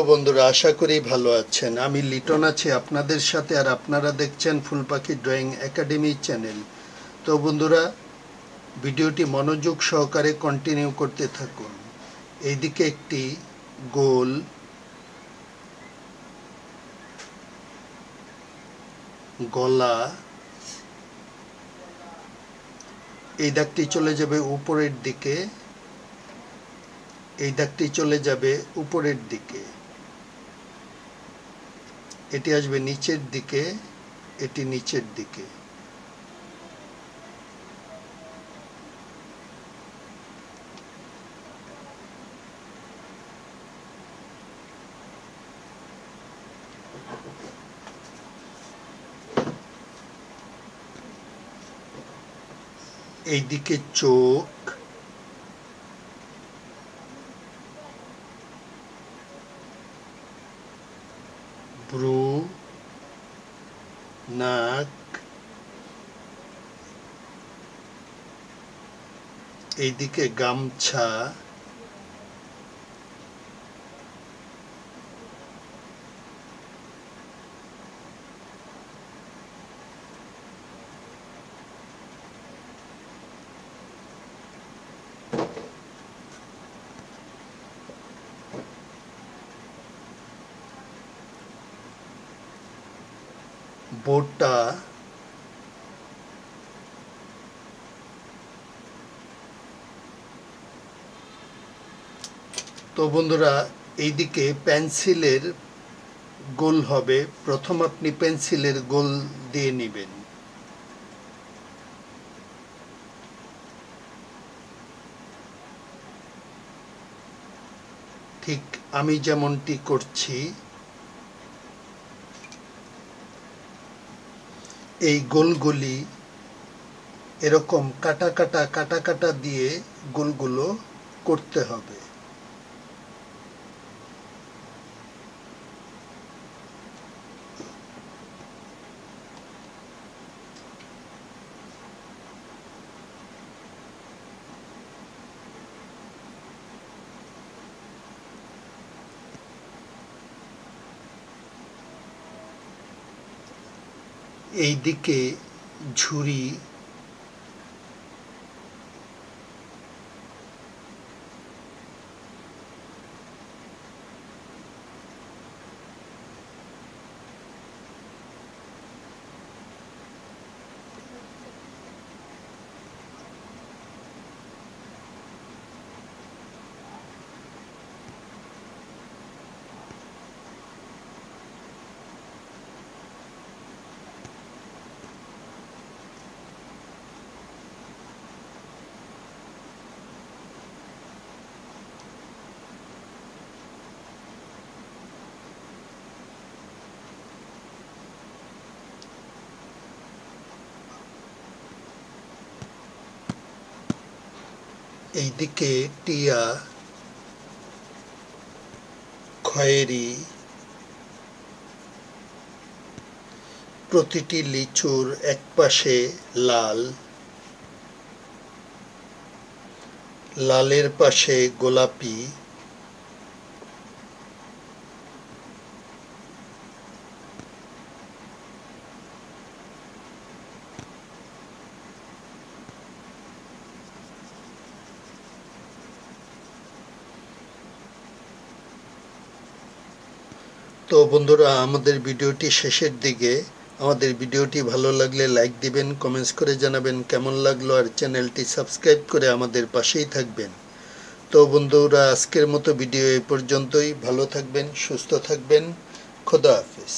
বন্ধুরা আশা করি ভালো আছেন। আমি লিটন আছি আপনাদের সাথে, আর আপনারা দেখছেন ফুল পাখি ড্রয়িং একাডেমি চ্যানেল। তো বন্ধুরা, ভিডিওটি মনোযোগ সহকারে কন্টিনিউ করতে থাকুন। এইদিকে একটি গোল গলা, এই দাগটি চলে যাবে উপরের দিকে, এই দাগটি চলে যাবে উপরের দিকে, এটি আসবে নিচের দিকে, এটি নিচের দিকে। এইদিকে চোখ, ভ্রু, নাক, এইদিকে গামছা, বোটা, তো বন্ধুরা এইদিকে পেন্সিলের গোল হবে। প্রথম আপনি পেন্সিলের গোল দিয়ে নেবেন। ঠিক আমি যেমনটি করছি, এই গোলগুলি এরকম কাটা কাটা কাটা কাটা দিয়ে গোলগুলো করতে হবে। এইদিকে ঝুরি, এইদিকে টিয়া, খয়েরি, প্রতিটি লিচুর এক পাশে লাল, লালের পাশে গোলাপি, তো বন্ধুরা আমাদের ভিডিওটি শেষের দিকে। আমাদের ভিডিওটি ভালো লাগলে লাইক দিবেন, কমেন্টস করে জানাবেন কেমন লাগলো, আর চ্যানেলটি সাবস্ক্রাইব করে আমাদের পাশেই থাকবেন। তো বন্ধুরা আজকের মতো ভিডিও এই পর্যন্তই। ভালো থাকবেন, সুস্থ থাকবেন, খোদা হাফেজ।